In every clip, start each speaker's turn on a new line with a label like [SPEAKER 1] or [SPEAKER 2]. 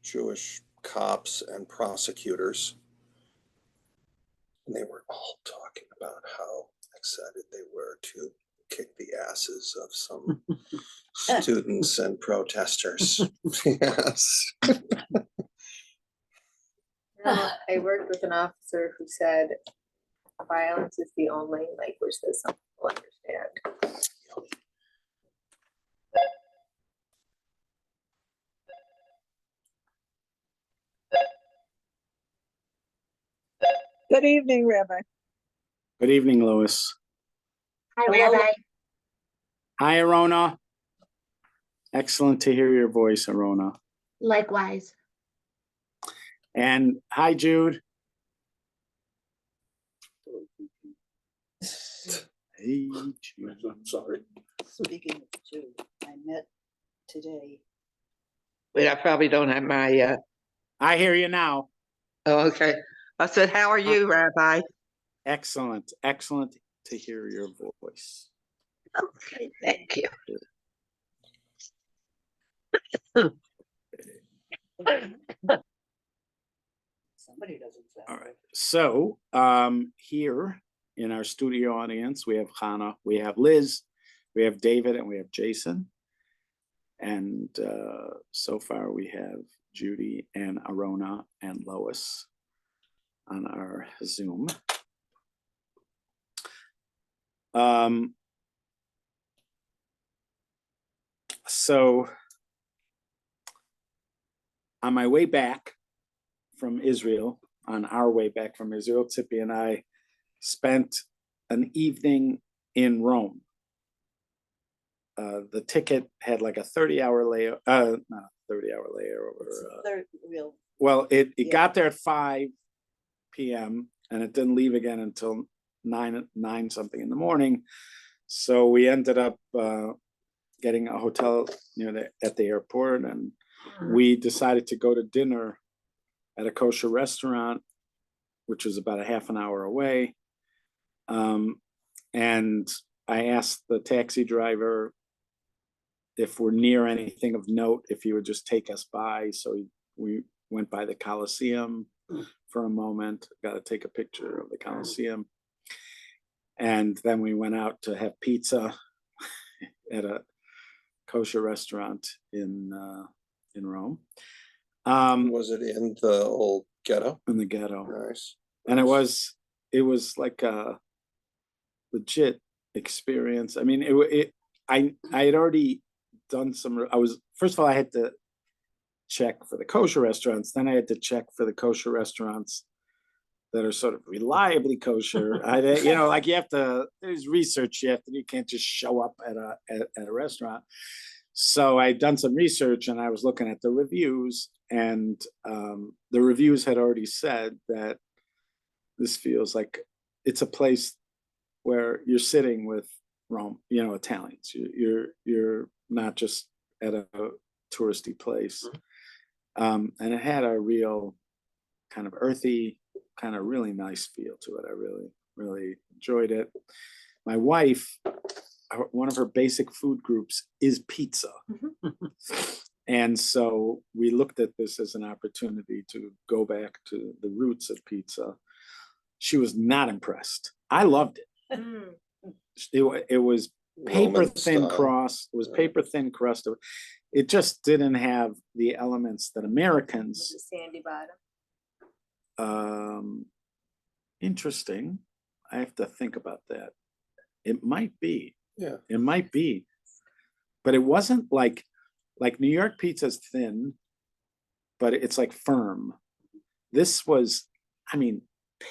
[SPEAKER 1] Jewish cops and prosecutors. And they were all talking about how excited they were to kick the asses of some students and protesters. Yes.
[SPEAKER 2] I worked with an officer who said violence is the only language that some people understand.
[SPEAKER 3] Good evening, Rabbi.
[SPEAKER 4] Good evening, Lois.
[SPEAKER 5] Hi, Rabbi.
[SPEAKER 4] Hi, Arona. Excellent to hear your voice, Arona.
[SPEAKER 5] Likewise.
[SPEAKER 4] And hi, Jude. Hey, Jude.
[SPEAKER 1] I'm sorry.
[SPEAKER 6] Speaking of Jude, I met today.
[SPEAKER 7] Wait, I probably don't have my,
[SPEAKER 4] I hear you now.
[SPEAKER 7] oh, okay. I said, how are you, Rabbi?
[SPEAKER 4] Excellent. Excellent to hear your voice.
[SPEAKER 7] Okay, thank you.
[SPEAKER 6] Somebody doesn't sound
[SPEAKER 4] All right.
[SPEAKER 6] right.
[SPEAKER 4] So here in our studio audience, we have Hannah, we have Liz, we have David, and we have Jason. And so far we have Judy and Arona and Lois on our Zoom. So on my way back from Israel, on our way back from Israel, Tippy and I spent an evening in Rome. The ticket had like a 30-hour layover, not 30-hour layover. Well, it got there at 5 p.m. and it didn't leave again until 9 something in the morning. So we ended up getting a hotel at the airport, and we decided to go to dinner at a kosher restaurant, which was about a half an hour away. And I asked the taxi driver if we're near anything of note, if he would just take us by. So we went by the Colosseum for a moment, got to take a picture of the Colosseum. And then we went out to have pizza at a kosher restaurant in Rome.
[SPEAKER 1] Was it in the old ghetto?
[SPEAKER 4] In the ghetto.
[SPEAKER 1] Nice.
[SPEAKER 4] And it was like a legit experience. I mean, I had already done some. First of all, I had to check for the kosher restaurants. Then I had to check for the kosher restaurants that are sort of reliably kosher. Like you have to. There's research you have to do. You can't just show up at a restaurant. So I'd done some research and I was looking at the reviews, and the reviews had already said that this feels like it's a place where you're sitting with Rome, Italians. You're not just at a touristy place. And it had a real kind of earthy, kind of really nice feel to it. I really, really enjoyed it. My wife, one of her basic food groups is pizza. And so we looked at this as an opportunity to go back to the roots of pizza. She was not impressed. I loved it. It was paper thin crust. It was paper thin crust. It just didn't have the elements that Americans.
[SPEAKER 2] Sandy bottom.
[SPEAKER 4] Interesting. I have to think about that. It might be.
[SPEAKER 1] Yeah.
[SPEAKER 4] It might be. But it wasn't like New York pizza is thin, but it's like firm. This was,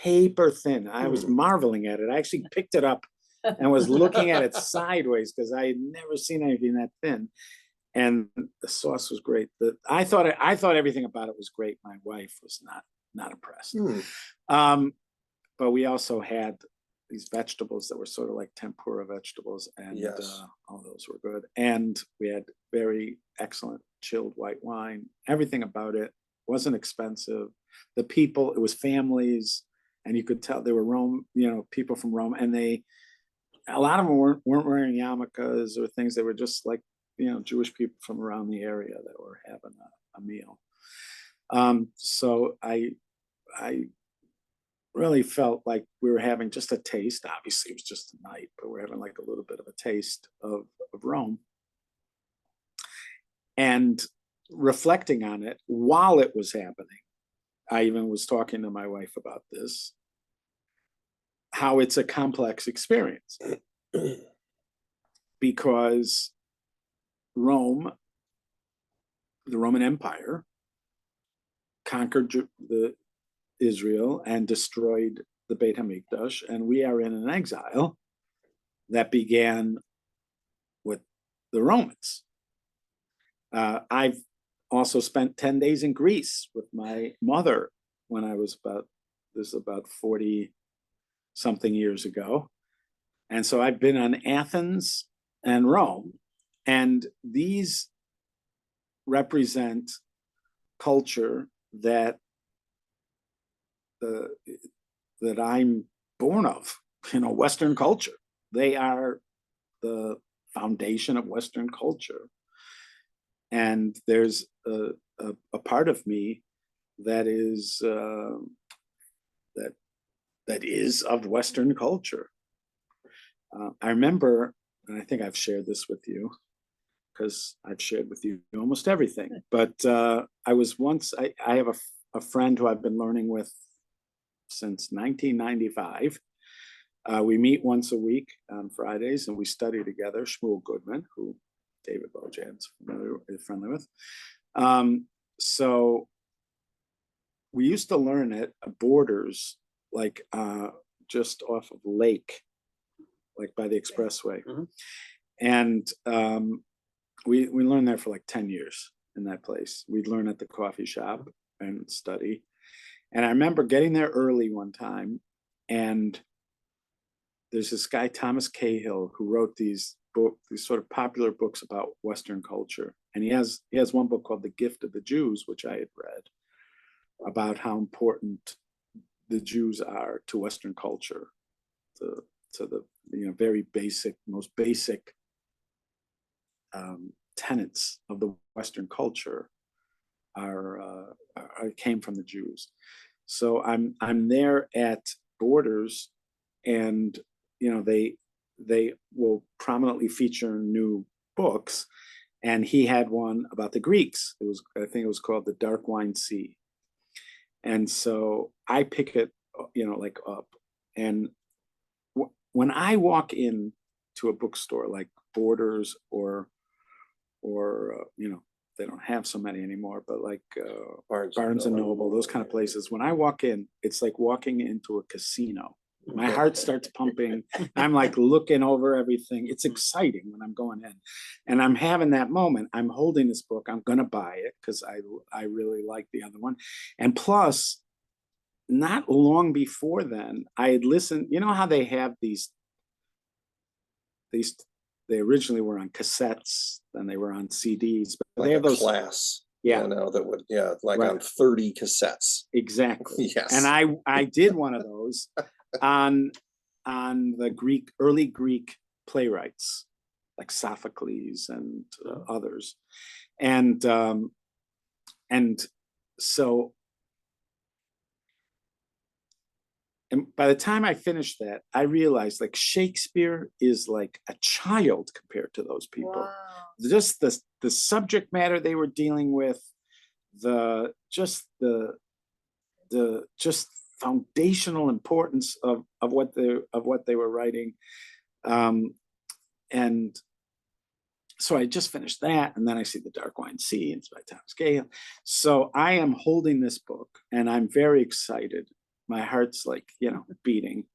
[SPEAKER 4] paper thin. I was marveling at it. I actually picked it up and was looking at it sideways because I had never seen anything that thin. And the sauce was great. I thought everything about it was great. My wife was not impressed. But we also had these vegetables that were sort of like tempura vegetables, and
[SPEAKER 1] yes.
[SPEAKER 4] All those were good. And we had very excellent chilled white wine. Everything about it wasn't expensive. The people, it was families, and you could tell they were Rome, people from Rome, and a lot of them weren't wearing yarmulkes or things. They were just like, Jewish people from around the area that were having a meal. So I really felt like we were having just a taste. Obviously, it was just a night, but we're having like a little bit of a taste of Rome. And reflecting on it while it was happening, I even was talking to my wife about this, how it's a complex experience. Because Rome, the Roman Empire, conquered the Israel and destroyed the Beit HaMikdash, and we are in an exile that began with the Romans. I've also spent 10 days in Greece with my mother when I was about 40 something years ago. And so I've been on Athens and Rome, and these represent culture that that I'm born of, Western culture. They are the foundation of Western culture. And there's a part of me that is that is of Western culture. I remember, and I think I've shared this with you, because I've shared with you almost everything. But I have a friend who I've been learning with since 1995. We meet once a week on Fridays, and we study together. Shmuel Goodman, who David Bojan's friendly with. So we used to learn at Borders, like just off of Lake, like by the expressway.
[SPEAKER 3] Mhm.
[SPEAKER 4] And we learned there for like 10 years in that place. We'd learn at the coffee shop and study. And I remember getting there early one time, and there's this guy, Thomas Cahill, who wrote these sort of popular books about Western culture. And he has one book called The Gift of the Jews, which I had read, about how important the Jews are to Western culture, to the very basic, most basic tenets of the Western culture came from the Jews. So I'm there at Borders, and they will prominently feature new books, and he had one about the Greeks. I think it was called The Dark Wine Sea. And so I pick it, like up, and when I walk in to a bookstore like Borders or they don't have so many anymore, but like Barnes and Noble, those kind of places. When I walk in, it's like walking into a casino. My heart starts pumping. I'm like looking over everything. It's exciting when I'm going in, and I'm having that moment. I'm holding this book. I'm gonna buy it because I really like the other one, and plus, not long before then, I had listened. You know how they have these. They originally were on cassettes, then they were on CDs, but
[SPEAKER 1] Like
[SPEAKER 4] they have
[SPEAKER 1] a
[SPEAKER 4] those.
[SPEAKER 1] class,
[SPEAKER 4] Yeah,
[SPEAKER 1] that would, like
[SPEAKER 4] Right.
[SPEAKER 1] on 30 cassettes.
[SPEAKER 4] exactly.
[SPEAKER 1] Yes.
[SPEAKER 4] And I did one of those on the early Greek playwrights like Sophocles and others, and so. And by the time I finished that, I realized like Shakespeare is like a child compared to those people.
[SPEAKER 2] Wow.
[SPEAKER 4] Just the subject matter they were dealing with, the foundational importance of what they were writing, and so I just finished that, and then I see The Dark Wine Sea, and it's by Thomas Cahill. So I am holding this book, and I'm very excited. My heart's like, beating.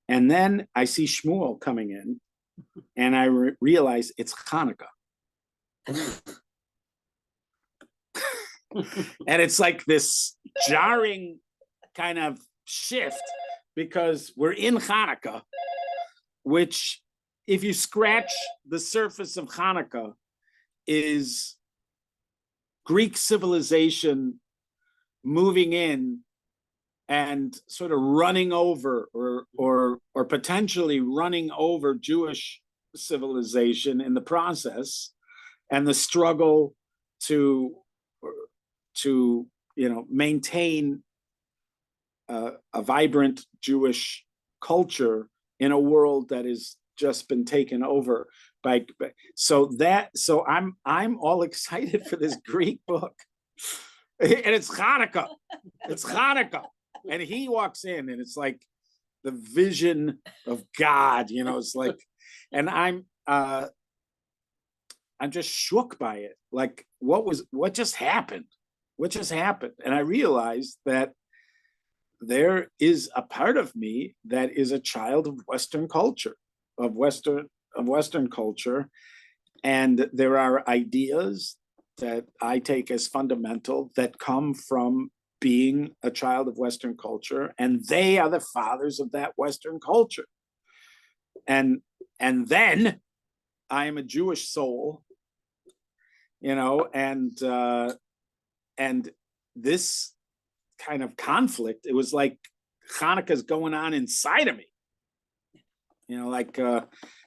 [SPEAKER 4] And then I see Shmuel coming in, and I realize it's Hanukkah. And it's like this jarring kind of shift, because we're in Hanukkah, which, if you scratch the surface of Hanukkah, is Greek civilization moving in and sort of running over or potentially running over Jewish civilization in the process, and the struggle to to, maintain a vibrant Jewish culture in a world that has just been taken over so I'm all excited for this Greek book. And it's Hanukkah. It's Hanukkah. And he walks in and it's like the vision of God, it's like, and I'm just shook by it. Like, what just happened? What just happened? And I realized that there is a part of me that is a child of Western culture, of Western culture. And there are ideas that I take as fundamental that come from being a child of Western culture, and they are the fathers of that Western culture. And then I am a Jewish soul, and this kind of conflict, it was like Hanukkah's going on inside of me, like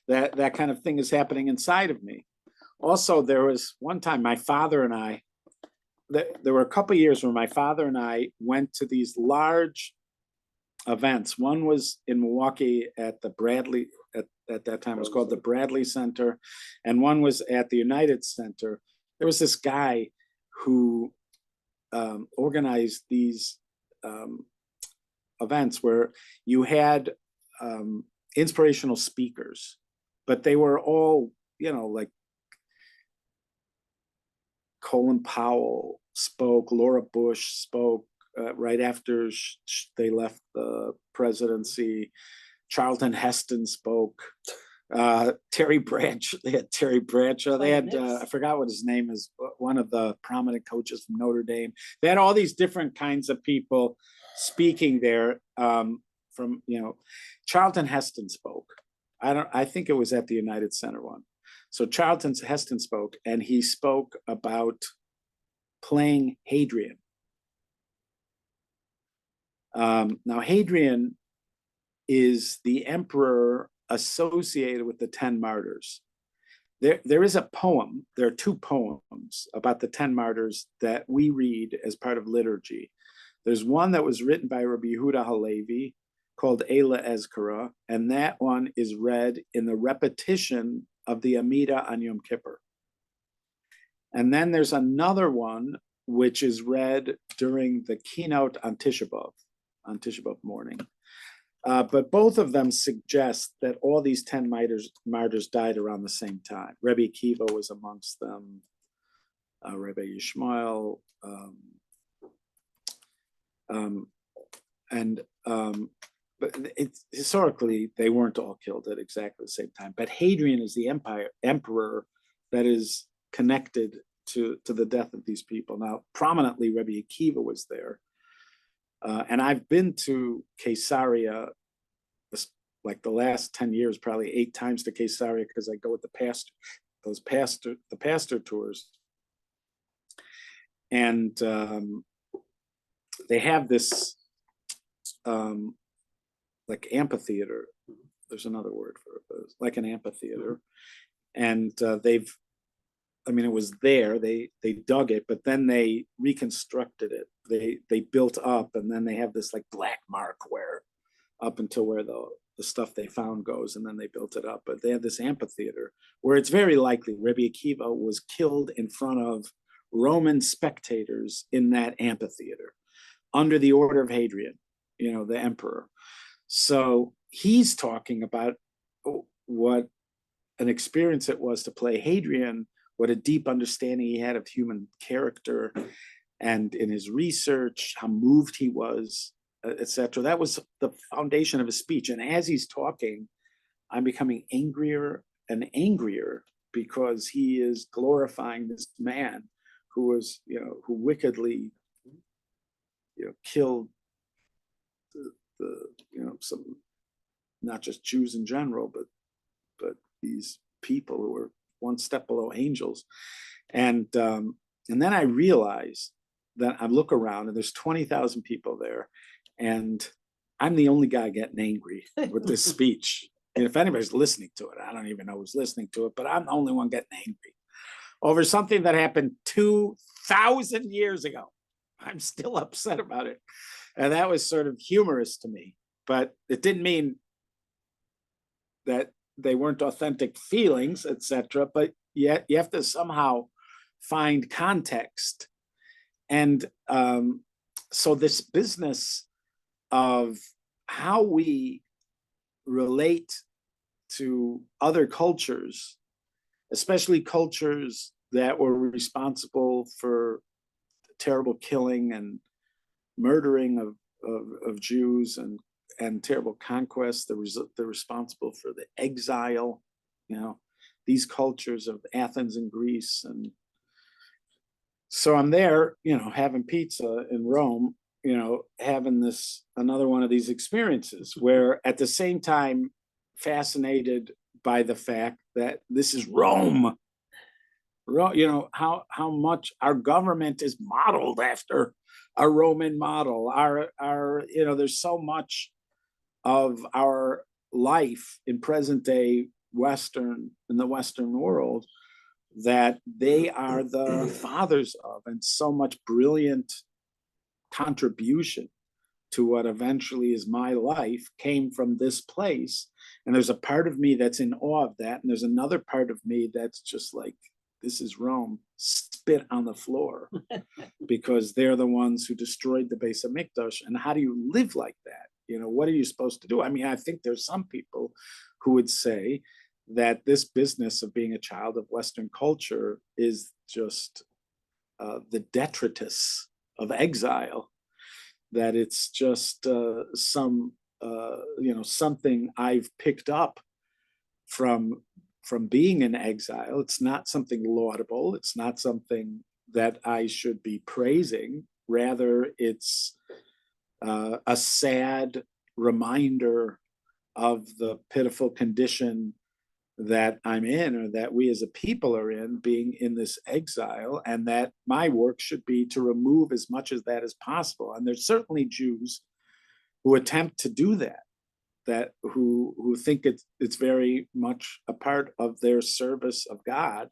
[SPEAKER 4] that kind of thing is happening inside of me. Also, there was one time my father and I, there were a couple of years where my father and I went to these large events. One was in Milwaukee at the Bradley, at that time it was called the Bradley Center, and one was at the United Center. There was this guy who organized these events where you had inspirational speakers, but they were all, like Colin Powell spoke, Laura Bush spoke right after they left the presidency. Charlton Heston spoke. Terry Bradshaw, they had Terry Bradshaw. They had, I forgot what his name is, one of the prominent coaches from Notre Dame. They had all these different kinds of people speaking there. From, Charlton Heston spoke. I think it was at the United Center one. So Charlton Heston spoke, and he spoke about playing Hadrian. Now, Hadrian is the emperor associated with the 10 martyrs. There is a poem, there are two poems about the 10 martyrs that we read as part of liturgy. There's one that was written by Rabbi Yehuda Halevi called Eila Ezkara, and that one is read in the repetition of the Amida on Yom Kippur. And then there's another one which is read during the keynote on Tisha B'Av morning. But both of them suggest that all these 10 martyrs died around the same time. Rabbi Akiva was amongst them, Rabbi Yishmael, but historically, they weren't all killed at exactly the same time. But Hadrian is the emperor that is connected to the death of these people. Now, prominently, Rabbi Akiva was there. And I've been to Caesarea, like the last 10 years, probably 8 times to Caesarea, because I go with the pastor tours. And they have this like amphitheater. There's another word for it, but it's like an amphitheater. And it was there, they dug it, but then they reconstructed it. They built up, and then they have this like black mark where up until where the stuff they found goes, and then they built it up. But they have this amphitheater where it's very likely Rabbi Akiva was killed in front of Roman spectators in that amphitheater under the order of Hadrian, the emperor. So he's talking about what an experience it was to play Hadrian, what a deep understanding he had of human character, and in his research, how moved he was, etc. That was the foundation of his speech. And as he's talking, I'm becoming angrier and angrier because he is glorifying this man who was, who wickedly, killed some, not just Jews in general, but these people who were one step below angels. And then I realize that I look around and there's 20,000 people there, and I'm the only guy getting angry with this speech. And if anybody's listening to it, I don't even know who's listening to it, but I'm the only one getting angry over something that happened 2,000 years ago. I'm still upset about it. And that was sort of humorous to me, but it didn't mean that they weren't authentic feelings, etc. But yet you have to somehow find context. And so this business of how we relate to other cultures, especially cultures that were responsible for terrible killing and murdering of Jews and terrible conquest, they're responsible for the exile, these cultures of Athens and Greece. And so I'm there, having pizza in Rome, having another one of these experiences where at the same time fascinated by the fact that this is Rome. How much our government is modeled after a Roman model. There's so much of our life in present day in the Western world that they are the fathers of, and so much brilliant contribution to what eventually is my life came from this place. And there's a part of me that's in awe of that. And there's another part of me that's just like, this is Rome, spit on the floor, because they're the ones who destroyed the Beis Hamikdash. And how do you live like that? What are you supposed to do? I mean, I think there's some people who would say that this business of being a child of Western culture is just the detritus of exile, that it's just something I've picked up from being in exile. It's not something laudable. It's not something that I should be praising. Rather, it's a sad reminder of the pitiful condition that I'm in, or that we as a people are in, being in this exile, and that my work should be to remove as much of that as possible. And there's certainly Jews who attempt to do that who think it's very much a part of their service of God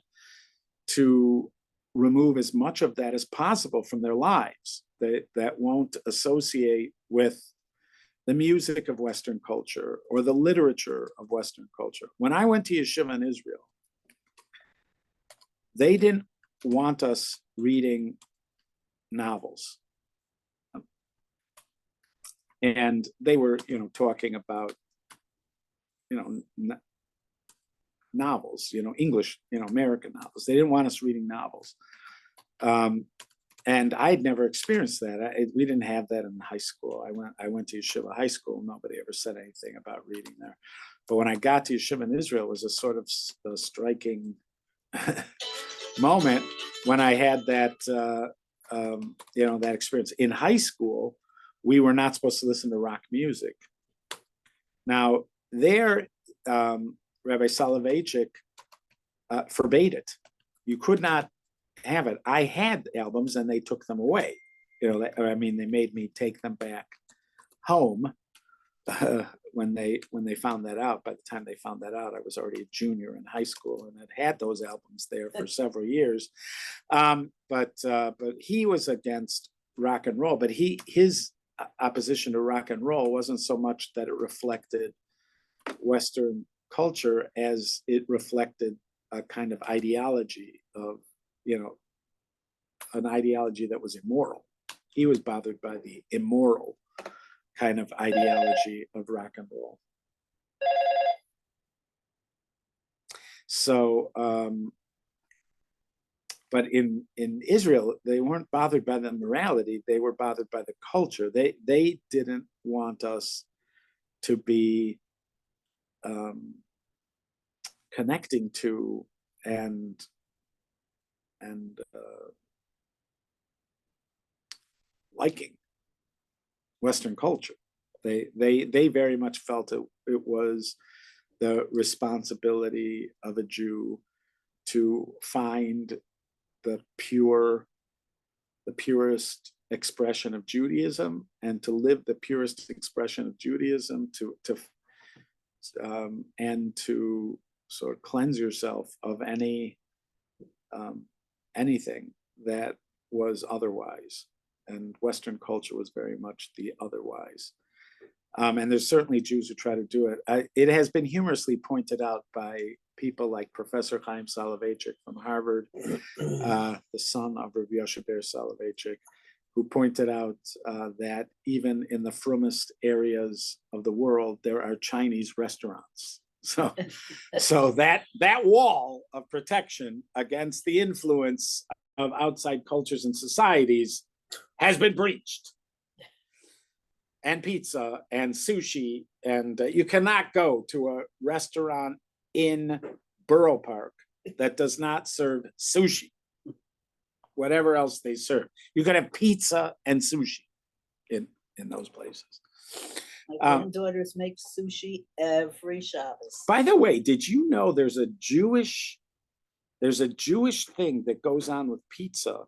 [SPEAKER 4] to remove as much of that as possible from their lives, that won't associate with the music of Western culture or the literature of Western culture. When I went to yeshiva in Israel, they didn't want us reading novels. And they were, talking about, novels, English, American novels. They didn't want us reading novels. And I'd never experienced that. We didn't have that in high school. I went to yeshiva high school. Nobody ever said anything about reading there. But when I got to yeshiva in Israel, it was a sort of a striking moment when I had that, that experience. In high school, we were not supposed to listen to rock music. Now, there, Rabbi Soloveitchik forbade it. You could not have it. I had albums and they took them away. They made me take them back home when they found that out. By the time they found that out, I was already a junior in high school and had those albums there for several years. But he was against rock and roll, but his opposition to rock and roll wasn't so much that it reflected Western culture as it reflected a kind of ideology of, an ideology that was immoral. He was bothered by the immoral kind of ideology of rock and roll. So, but in Israel, they weren't bothered by the morality. They were bothered by the culture. They didn't want us to be connecting to and liking Western culture. They very much felt it was the responsibility of a Jew to find the purest expression of Judaism, and to live the purest expression of Judaism, and to sort of cleanse yourself of anything that was otherwise. and Western culture was very much the otherwise. And there's certainly Jews who try to do it. It has been humorously pointed out by people like Professor Chaim Soloveitchik from Harvard, the son of Rabbi Yoshe Ber Soloveitchik, who pointed out that even in the frummest areas of the world, there are Chinese restaurants. So that wall of protection against the influence of outside cultures and societies has been breached. And pizza and sushi, and you cannot go to a restaurant in Borough Park that does not serve sushi, whatever else they serve. You can have pizza and sushi in those places.
[SPEAKER 6] My granddaughters make sushi every Shabbos.
[SPEAKER 4] By the way, did you know there's a Jewish thing that goes on with pizza,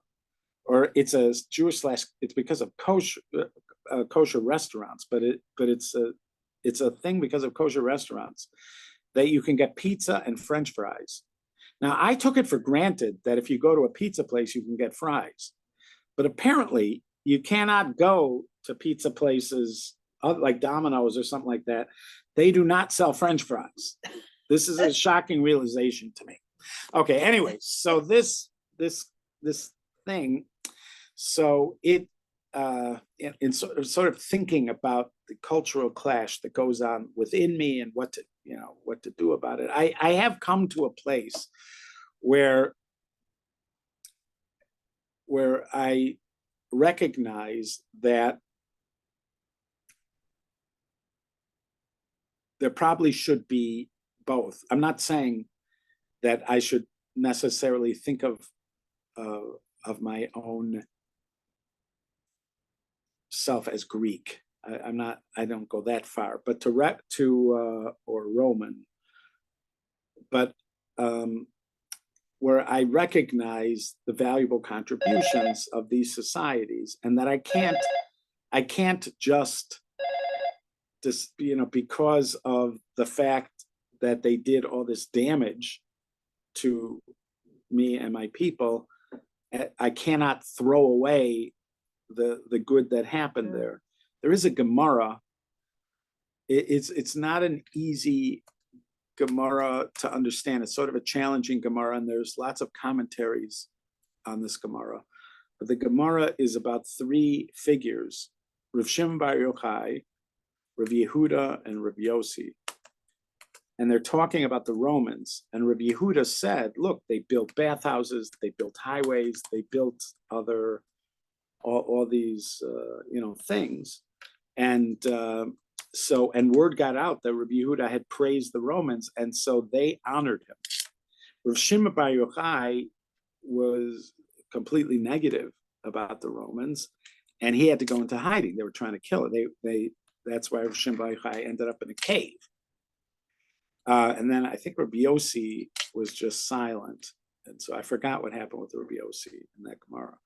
[SPEAKER 4] or it's a Jewish / it's because of kosher restaurants, but it's a thing because of kosher restaurants that you can get pizza and French fries. Now, I took it for granted that if you go to a pizza place, you can get fries, but apparently you cannot go to pizza places like Domino's or something like that. They do not sell French fries. This is a shocking realization to me. Okay, anyway, so this thing, so it in sort of thinking about the cultural clash that goes on within me and what to do about it. I have come to a place where I recognize that there probably should be both. I'm not saying that I should necessarily think of my own self as Greek. I don't go that far, but or Roman, but where I recognize the valuable contributions of these societies, and that I can't just because of the fact that they did all this damage to me and my people, I cannot throw away the good that happened there. There is a Gemara. It's not an easy Gemara to understand. It's sort of a challenging Gemara, and there's lots of commentaries on this Gemara. But the Gemara is about three figures: Rav Shimon Bar Yochai, Rav Yehuda, and Rav Yossi. And they're talking about the Romans. And Rav Yehuda said, look, they built bathhouses, they built highways, they built all these things. And and word got out that Rabbi Yehuda had praised the Romans, and so they honored him. Rav Shimon Bar Yochai was completely negative about the Romans, and he had to go into hiding. They were trying to kill him. That's why Rav Shimon Bar Yochai ended up in a cave. And then I think Rabbi Yossi was just silent, and so I forgot what happened with Rabbi Yossi in that Gemara.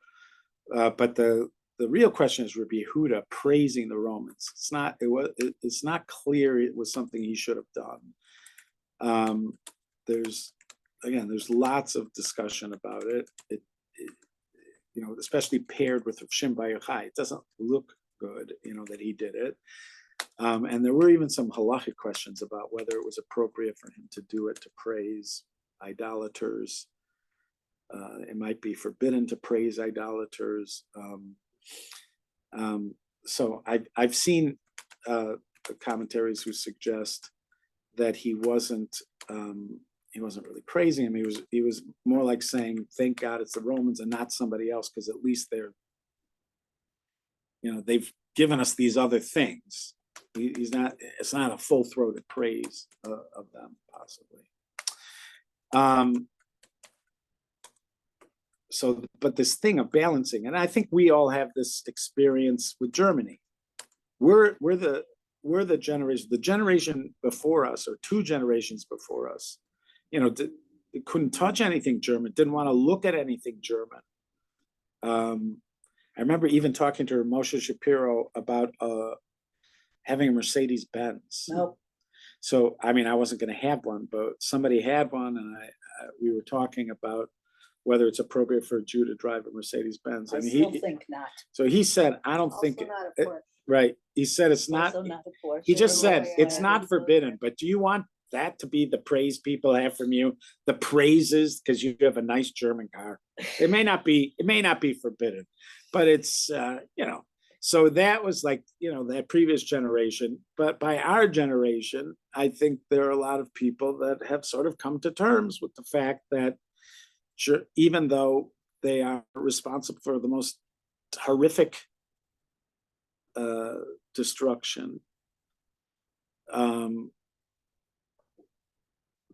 [SPEAKER 4] But the real question is Rabbi Yehuda praising the Romans. It's not clear it was something he should have done. There's lots of discussion about it. Especially paired with Rav Shimon Bar Yochai, it doesn't look good, that he did it. And there were even some halachic questions about whether it was appropriate for him to do it to praise idolaters. It might be forbidden to praise idolaters. So I've seen commentaries who suggest that he wasn't really praising him. He was more like saying, "Thank God it's the Romans and not somebody else, because at least they've given us these other things." It's not a full-throated praise of them, possibly. But this thing of balancing, and I think we all have this experience with Germany. We're the generation before us, or two generations before us, couldn't touch anything German, didn't want to look at anything German. I remember even talking to Moshe Shapiro about having a Mercedes Benz.
[SPEAKER 6] Nope.
[SPEAKER 4] So, I wasn't going to have one, but somebody had one, and we were talking about whether it's appropriate for a Jew to drive a Mercedes Benz.
[SPEAKER 6] I
[SPEAKER 4] And
[SPEAKER 6] still
[SPEAKER 4] he,
[SPEAKER 6] think not.
[SPEAKER 4] so he said, I don't
[SPEAKER 2] Also
[SPEAKER 4] think,
[SPEAKER 2] not
[SPEAKER 4] it-
[SPEAKER 2] a Porsche.
[SPEAKER 4] right, he said it's not,
[SPEAKER 6] Also not a Porsche.
[SPEAKER 4] he just
[SPEAKER 2] Chevrolet,
[SPEAKER 4] said, it's
[SPEAKER 2] yeah.
[SPEAKER 4] not forbidden, but do you want that to be the praise people have from you? The praises, because you have a nice German car. It may not be forbidden, but it's, so that was like, that previous generation. But by our generation, I think there are a lot of people that have sort of come to terms with the fact that even though they are responsible for the most horrific destruction,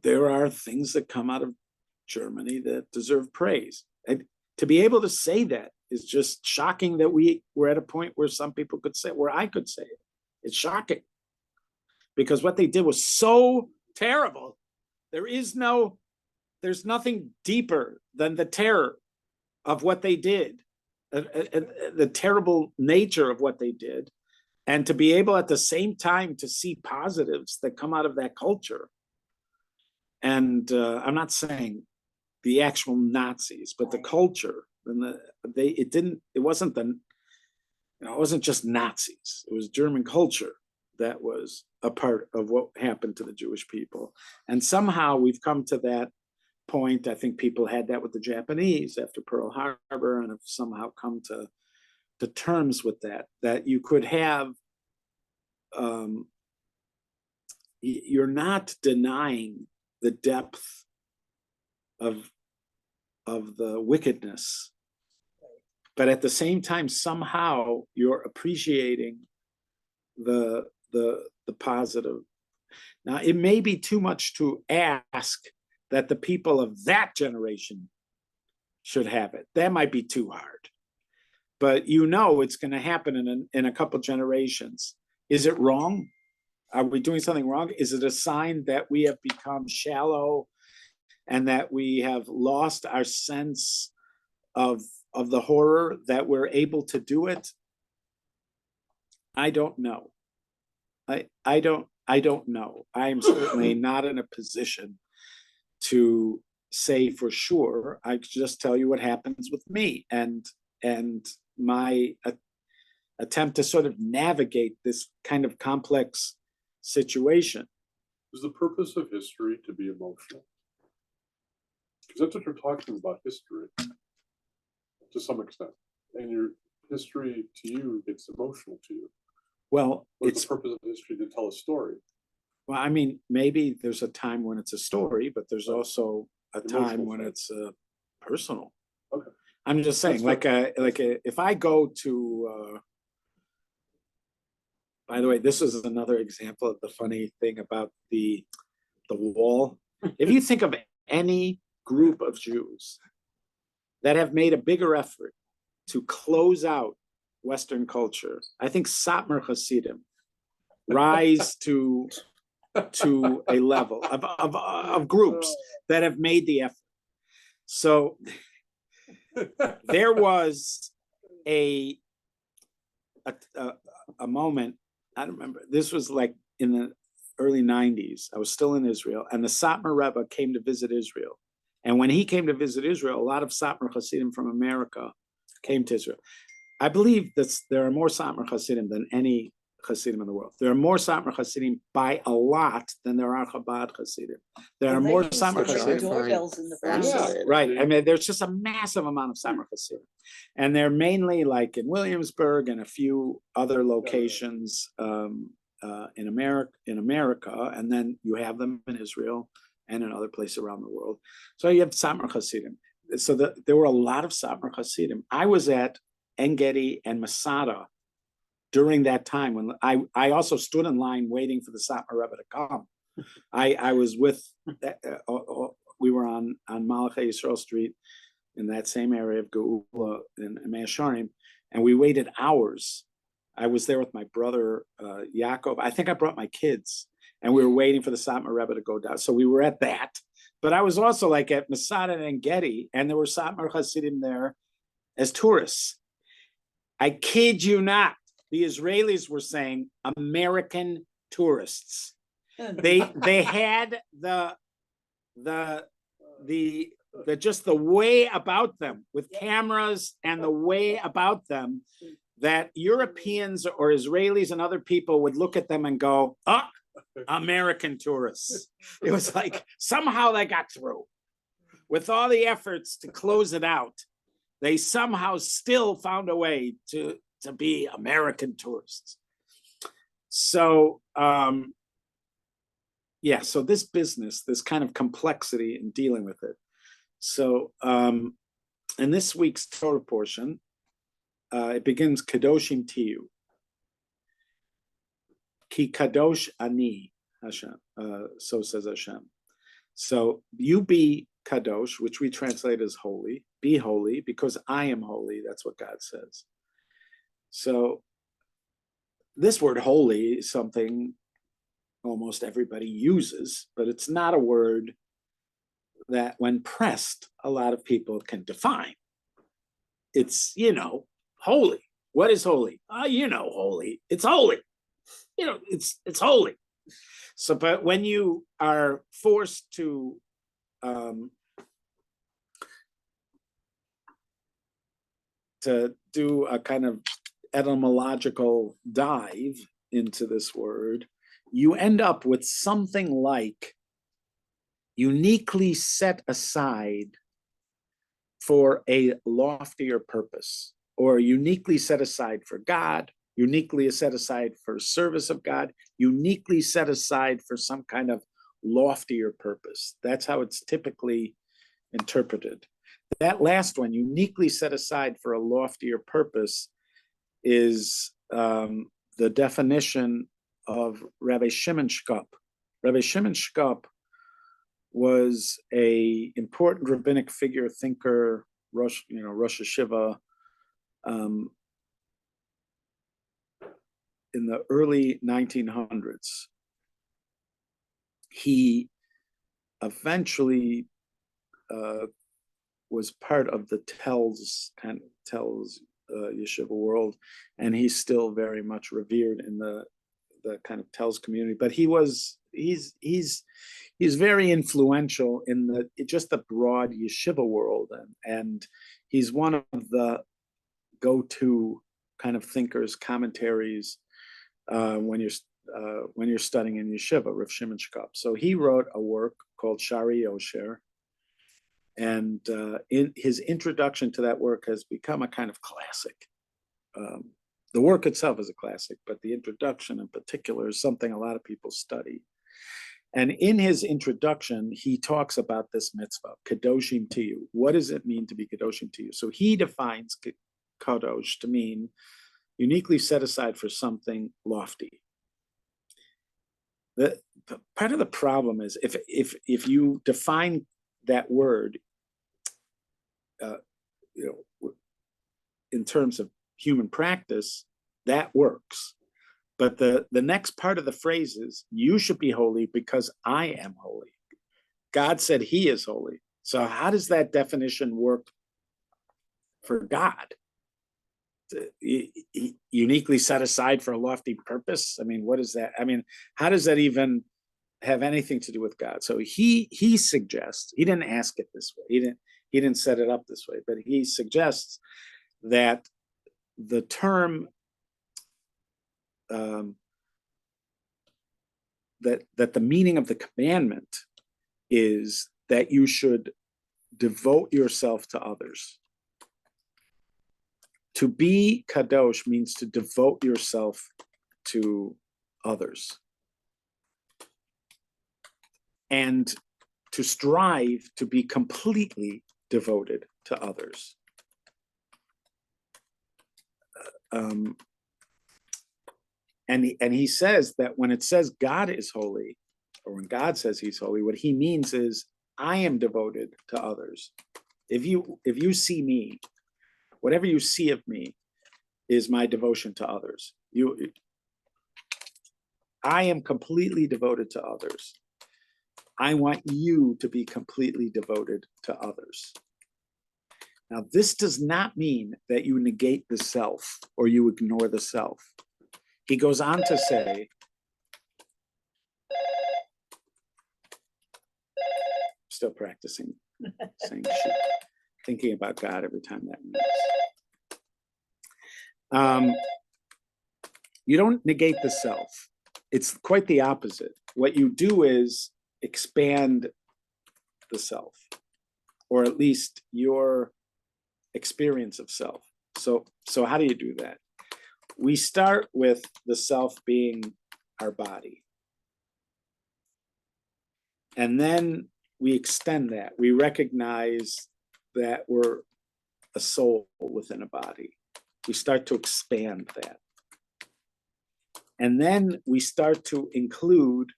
[SPEAKER 4] there are things that come out of Germany that deserve praise. And to be able to say that is just shocking that we're at a point where some people could say, where I could say it. It's shocking because what they did was so terrible. There's nothing deeper than the terror of what they did, the terrible nature of what they did. And to be able at the same time to see positives that come out of that culture. And I'm not saying the actual Nazis, but the culture and it wasn't just Nazis. It was German culture that was a part of what happened to the Jewish people. And somehow we've come to that point. I think people had that with the Japanese after Pearl Harbor and have somehow come to terms with that you could have, you're not denying the depth of the wickedness, but at the same time, somehow you're appreciating the positive. Now, it may be too much to ask that the people of that generation should have it. That might be too hard, but it's going to happen in a couple generations. Is it wrong? Are we doing something wrong? Is it a sign that we have become shallow and that we have lost our sense of the horror that we're able to do it? I don't know. I don't know. I am certainly not in a position to say for sure. I just tell you what happens with me and my attempt to sort of navigate this kind of complex situation.
[SPEAKER 3] Is the purpose of history to be emotional? Because that's what you're talking about, history, to some extent. And your history to you, it's emotional to you.
[SPEAKER 4] Well,
[SPEAKER 3] What's the purpose of history? To tell a story.
[SPEAKER 4] Well, I mean, maybe there's a time when it's a story, but there's also a time when it's personal.
[SPEAKER 3] Okay.
[SPEAKER 4] I'm just saying, if I go to, by the way, this is another example of the funny thing about the wall. If you think of any group of Jews that have made a bigger effort to close out Western culture, I think Satmar Hasidim rise to a level of groups that have made the effort. So there was a moment, I don't remember, this was like in the early 90s. I was still in Israel, and the Satmar Rebbe came to visit Israel. And when he came to visit Israel, a lot of Satmar Hasidim from America came to Israel. I believe that there are more Satmar Hasidim than any Hasidim in the world. There are more Satmar Hasidim by a lot than there are Chabad Hasidim. There are more Satmar Hasidim.
[SPEAKER 6] Doorbells in the
[SPEAKER 2] Fascinating.
[SPEAKER 6] front.
[SPEAKER 4] Right. I mean, there's just a massive amount of Satmar Hasidim. And they're mainly like in Williamsburg and a few other locations in America. And then you have them in Israel and in other places around the world. So you have Satmar Hasidim. So there were a lot of Satmar Hasidim. I was at En Gedi and Masada during that time when I also stood in line waiting for the Satmar Rebbe to come. I was with, we were on Malachai Yisrael Street in that same area of Geula in Mea Shearim, and we waited hours. I was there with my brother, Yaakov. I think I brought my kids, and we were waiting for the Satmar Rebbe to go down. So we were at that. But I was also like at Masada and En Gedi, and there were Satmar Hasidim there as tourists. I kid you not. The Israelis were saying American tourists. They had the just the way about them with cameras and the way about them that Europeans or Israelis and other people would look at them and go, "Oh, American tourists." It was like somehow they got through. With all the efforts to close it out, they somehow still found a way to be American tourists. So yeah, so this business, this kind of complexity in dealing with it. So in this week's Torah portion, it begins Kadoshim Tiyu. Ki Kadosh Ani Hashem. So says Hashem. So you be Kadosh, which we translate as holy. Be holy because I am holy. That's what God says. So this word holy is something almost everybody uses, but it's not a word that when pressed, a lot of people can define. It's, holy. What is holy? Holy. It's holy. It's holy. So, but when you are forced to do a kind of etymological dive into this word, you end up with something like uniquely set aside for a loftier purpose, or uniquely set aside for God, uniquely set aside for service of God, uniquely set aside for some kind of loftier purpose. That's how it's typically interpreted. That last one, uniquely set aside for a loftier purpose, is the definition of Rabbi Shimon Shkop. Rabbi Shimon Shkop was a important rabbinic figure, thinker, Rosh Hashiva, in the early 1900s. He eventually was part of the Telz yeshiva world, and he's still very much revered in the kind of Telz community. But he's very influential in the broad yeshiva world, and he's one of the go-to kind of thinkers, commentaries when you're studying in yeshiva, Rav Shimon Shkop. So he wrote a work called Shari Yosher, and in his introduction to that work has become a kind of classic. The work itself is a classic, but the introduction in particular is something a lot of people study. And in his introduction, he talks about this mitzvah, Kadoshim Tiyu. What does it mean to be Kadoshim Tiyu? So he defines Kadosh to mean uniquely set aside for something lofty. The part of the problem is if you define that word, in terms of human practice, that works. But the next part of the phrase is, you should be holy because I am holy. God said he is holy. So how does that definition work for God? Uniquely set aside for a lofty purpose? I mean, what is that? I mean, how does that even have anything to do with God? So he suggests, he didn't ask it this way, he didn't set it up this way, but he suggests that the term that the meaning of the commandment is that you should devote yourself to others. To be kadosh means to devote yourself to others, and to strive to be completely devoted to others. And he says that when it says God is holy, or when God says he's holy, what he means is I am devoted to others. If you see me, whatever you see of me is my devotion to others. I am completely devoted to others. I want you to be completely devoted to others. Now, this does not mean that you negate the self or you ignore the self. He goes on to say, still practicing saying she, thinking about God every time that means. You don't negate the self. It's quite the opposite. What you do is expand the self, or at least your experience of self. So how do you do that? We start with the self being our body. And then we extend that. We recognize that we're a soul within a body. We start to expand that. And then we start to include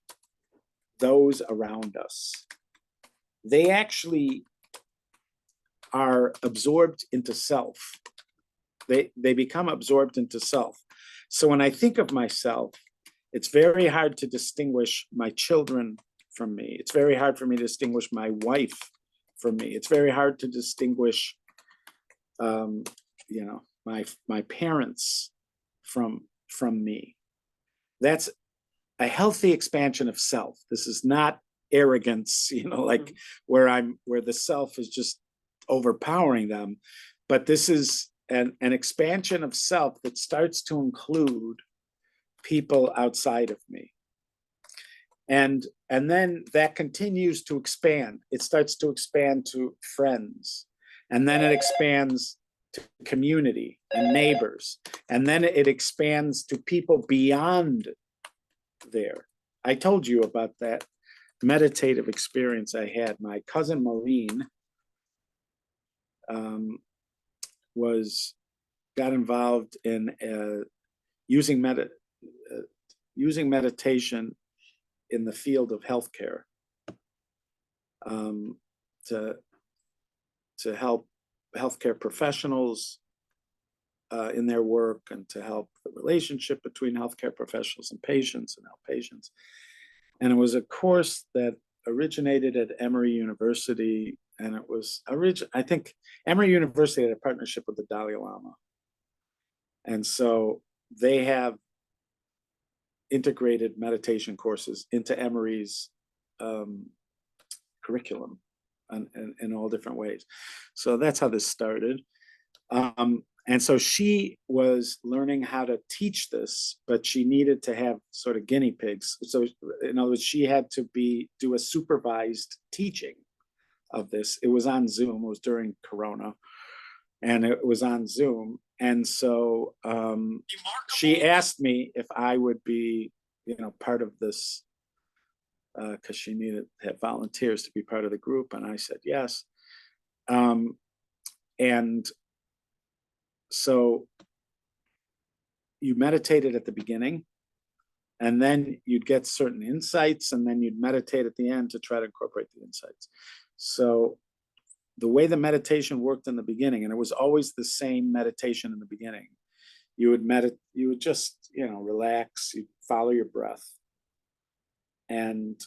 [SPEAKER 4] those around us. They actually are absorbed into self. They become absorbed into self. So when I think of myself, it's very hard to distinguish my children from me. It's very hard for me to distinguish my wife from me. It's very hard to distinguish, my parents from me. That's a healthy expansion of self. This is not arrogance, like where the self is just overpowering them, but this is an expansion of self that starts to include people outside of me. And then that continues to expand. It starts to expand to friends, and then it expands to community and neighbors, and then it expands to people beyond there. I told you about that meditative experience I had. My cousin Maureen got involved in using meditation in the field of healthcare to help healthcare professionals in their work, and to help the relationship between healthcare professionals and patients and outpatients. And it was a course that originated at Emory University, and it was I think Emory University had a partnership with the Dalai Lama. And so they have integrated meditation courses into Emory's curriculum in all different ways. So that's how this started. And so she was learning how to teach this, but she needed to have sort of guinea pigs. So in other words, she had to do a supervised teaching of this. It was on Zoom. It was during Corona, and it was on Zoom. And so she asked me if I would be, part of this, because she needed to have volunteers to be part of the group. And I said yes. And so you meditated at the beginning, and then you'd get certain insights, and then you'd meditate at the end to try to incorporate the insights. So the way the meditation worked in the beginning, and it was always the same meditation in the beginning, you would just, relax, you follow your breath. And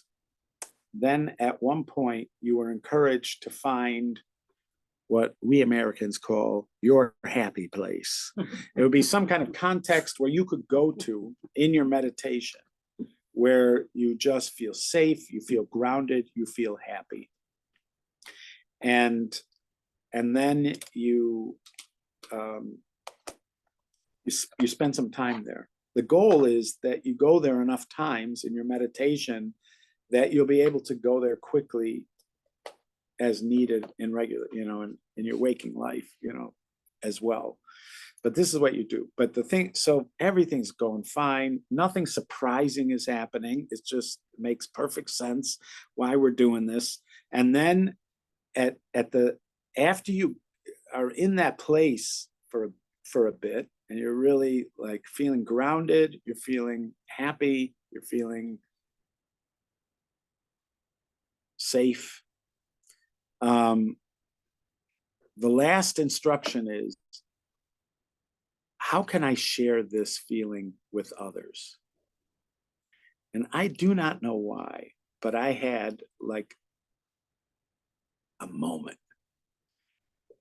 [SPEAKER 4] then at one point you were encouraged to find what we Americans call your happy place. It would be some kind of context where you could go to in your meditation, where you just feel safe, you feel grounded, you feel happy. And then you spend some time there. The goal is that you go there enough times in your meditation that you'll be able to go there quickly as needed in regular, in your waking life, as well. But this is what you do. But so everything's going fine. Nothing surprising is happening. It just makes perfect sense why we're doing this. And then after you are in that place for a bit, and you're really like feeling grounded, you're feeling happy, you're feeling safe. The last instruction is, how can I share this feeling with others? And I do not know why, but I had like a moment.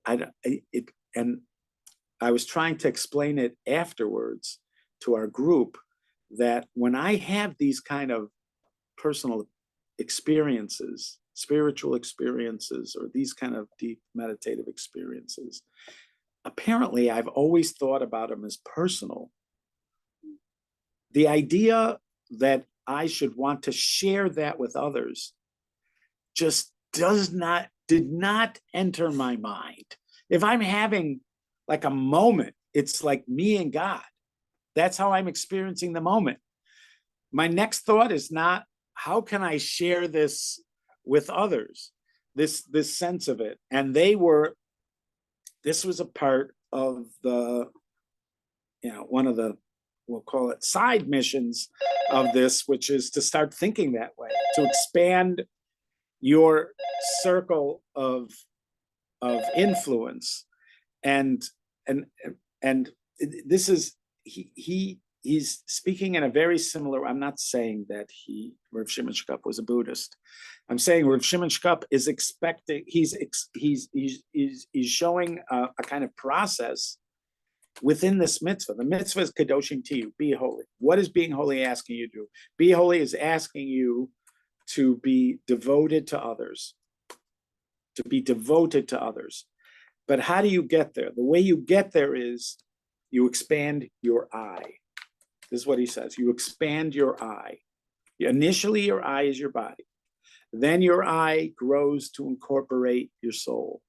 [SPEAKER 4] And I was trying to explain it afterwards to our group, that when I have these kind of personal experiences, spiritual experiences or these kind of deep meditative experiences, apparently I've always thought about them as personal. The idea that I should want to share that with others just did not enter my mind. If I'm having like a moment, it's like me and God. That's how I'm experiencing the moment. My next thought is not, how can I share this with others? This sense of it. And this was a part of the, one of the, we'll call it side missions of this, which is to start thinking that way, to expand your circle of influence. And this is, he's speaking in a very similar, I'm not saying that Rav Shimon Shkup was a Buddhist. I'm saying Rav Shimon Shkup is expecting, he's showing a kind of process within this mitzvah. The mitzvah is kadoshim to you, be holy. What is being holy asking you to do? Be holy is asking you to be devoted to others, to be devoted to others. But how do you get there? The way you get there is you expand your eye. This is what he says. You expand your eye. Initially, your eye is your body. Then your eye grows to incorporate your soul.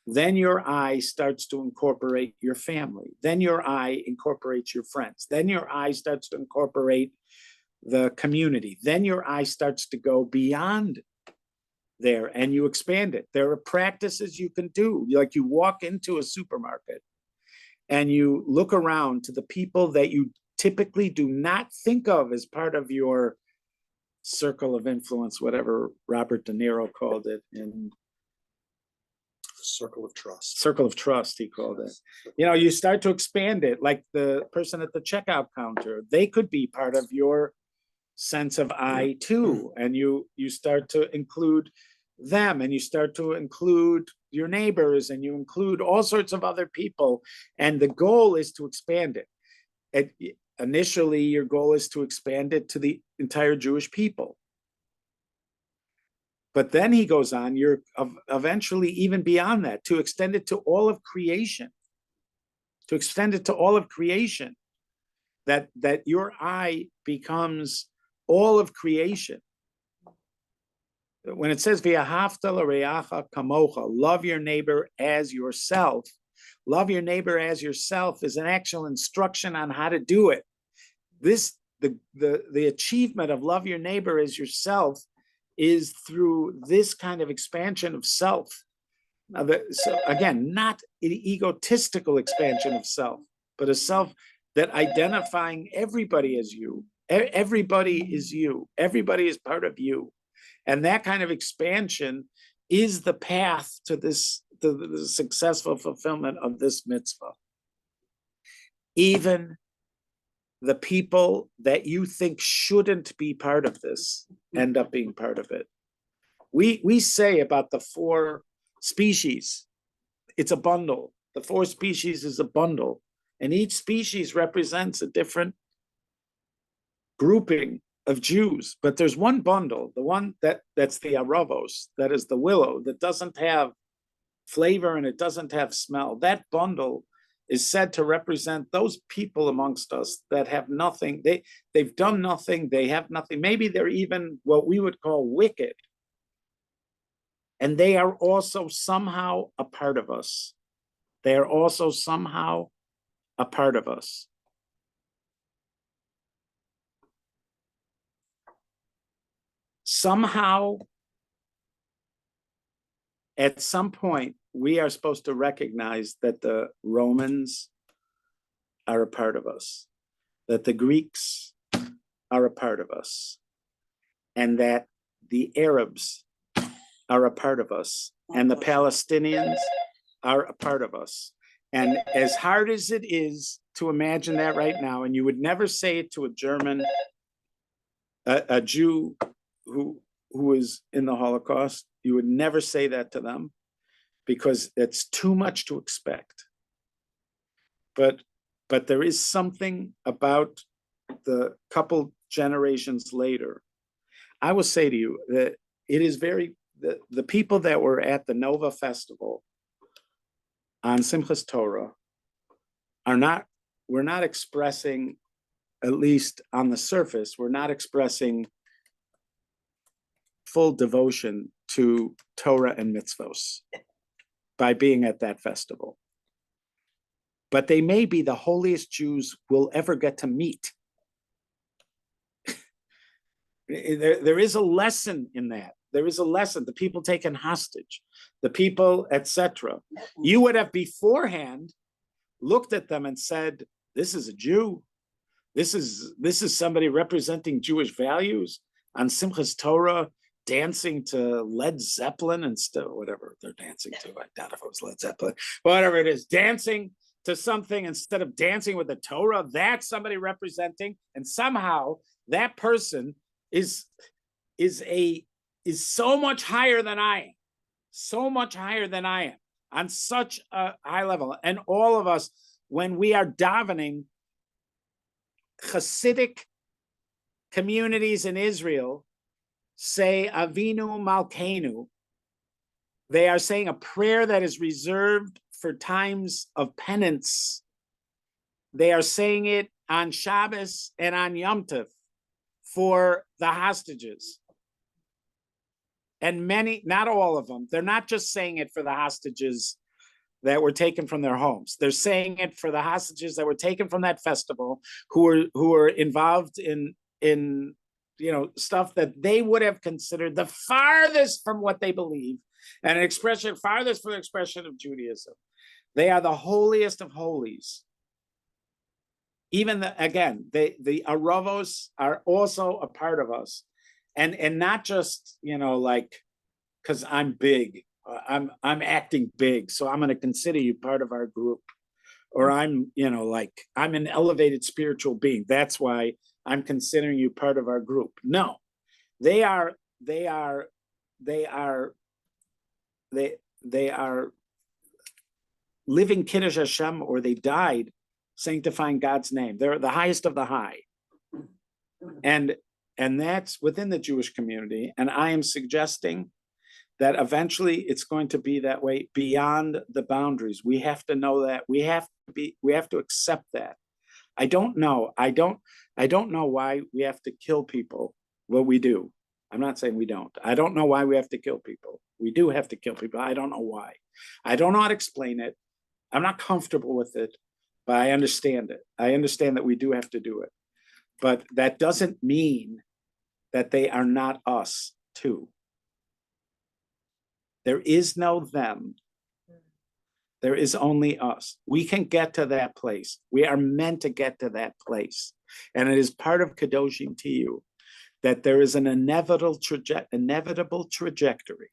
[SPEAKER 4] Then your eye starts to incorporate your family. Then your eye incorporates your friends. Then your eye starts to incorporate the community. Then your eye starts to go beyond there and you expand it. There are practices you can do. Like you walk into a supermarket and you look around to the people that you typically do not think of as part of your circle of influence, whatever Robert De Niro called it in
[SPEAKER 1] Circle of trust.
[SPEAKER 4] Circle of Trust, he called it. You start to expand it, like the person at the checkout counter. They could be part of your sense of I too. And you start to include them, and you start to include your neighbors, and you include all sorts of other people. And the goal is to expand it. Initially, your goal is to expand it to the entire Jewish people. But then he goes on, you're eventually even beyond that, to extend it to all of creation. To extend it to all of creation. That your eye becomes all of creation. When it says, V'ahavta l'reacha kamocha, love your neighbor as yourself. Love your neighbor as yourself is an actual instruction on how to do it. The achievement of love your neighbor as yourself is through this kind of expansion of self. Now, so again, not an egotistical expansion of self, but a self that identifying everybody as you. Everybody is you. Everybody is part of you. And that kind of expansion is the path to the successful fulfillment of this mitzvah. Even the people that you think shouldn't be part of this end up being part of it. We say about the 4 species, it's a bundle. The 4 species is a bundle, and each species represents a different grouping of Jews. But there's one bundle, the one that's the aravos, that is the willow, that doesn't have flavor and it doesn't have smell. That bundle is said to represent those people amongst us that have nothing. They've done nothing. They have nothing. Maybe they're even what we would call wicked. And they are also somehow a part of us. They are also somehow a part of us. Somehow, at some point, we are supposed to recognize that the Romans are a part of us, that the Greeks are a part of us, and that the Arabs are a part of us, and the Palestinians are a part of us. And as hard as it is to imagine that right now, and you would never say it to a German, a Jew who was in the Holocaust, you would never say that to them, because it's too much to expect. But there is something about the couple generations later. I will say to you that it is very, the people that were at the Nova Festival on Simchas Torah we're not expressing, at least on the surface, we're not expressing full devotion to Torah and mitzvos by being at that festival. But they may be the holiest Jews we'll ever get to meet. There is a lesson in that. There is a lesson. The people taken hostage, the people, etc. You would have beforehand looked at them and said, this is a Jew. This is somebody representing Jewish values on Simchas Torah, dancing to Led Zeppelin and stuff, whatever they're dancing to. I doubt if it was Led Zeppelin, whatever it is, dancing to something instead of dancing with the Torah. That's somebody representing, and somehow that person is so much higher than I am, so much higher than I am, on such a high level. And all of us, when we are davening, Hasidic communities in Israel say Avinu Malkeinu. They are saying a prayer that is reserved for times of penance. They are saying it on Shabbos and on Yom Tov for the hostages. And many, not all of them, they're not just saying it for the hostages that were taken from their homes. They're saying it for the hostages that were taken from that festival, who were involved in stuff that they would have considered the farthest from what they believe, and an expression farthest from the expression of Judaism. They are the holiest of holies. Even the Aravos are also a part of us, and not just because I'm big. I'm acting big, so I'm going to consider you part of our group, or I'm I'm an elevated spiritual being. That's why I'm considering you part of our group. No, they are living Kiddush Hashem, or they died sanctifying God's name. They're the highest of the high, and that's within the Jewish community. And I am suggesting that eventually it's going to be that way beyond the boundaries. We have to know that. We have to accept that. I don't know why we have to kill people. Well, we do. I'm not saying we don't. I don't know why we have to kill people. We do have to kill people. I don't know why. I don't know how to explain it. I'm not comfortable with it, but I understand it. I understand that we do have to do it. But that doesn't mean that they are not us too. There is no them. There is only us. We can get to that place. We are meant to get to that place. And it is part of Kedoshim to you that there is an inevitable trajectory.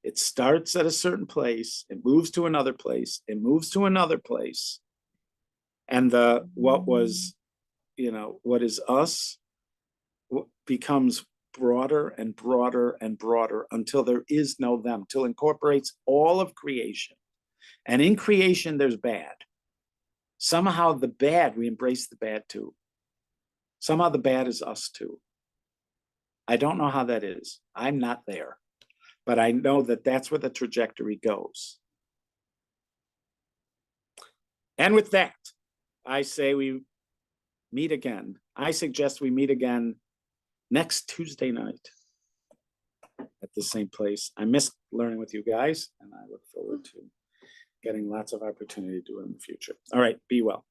[SPEAKER 4] It starts at a certain place, it moves to another place, it moves to another place. And what is us becomes broader and broader and broader until there is no them, till it incorporates all of creation. And in creation, there's bad. Somehow the bad, we embrace the bad too. Somehow the bad is us too. I don't know how that is. I'm not there. But I know that that's where the trajectory goes. And with that, I say we meet again. I suggest we meet again next Tuesday night at the same place. I miss learning with you guys, and I look forward to getting lots of opportunity to do it in the future. All right, be well.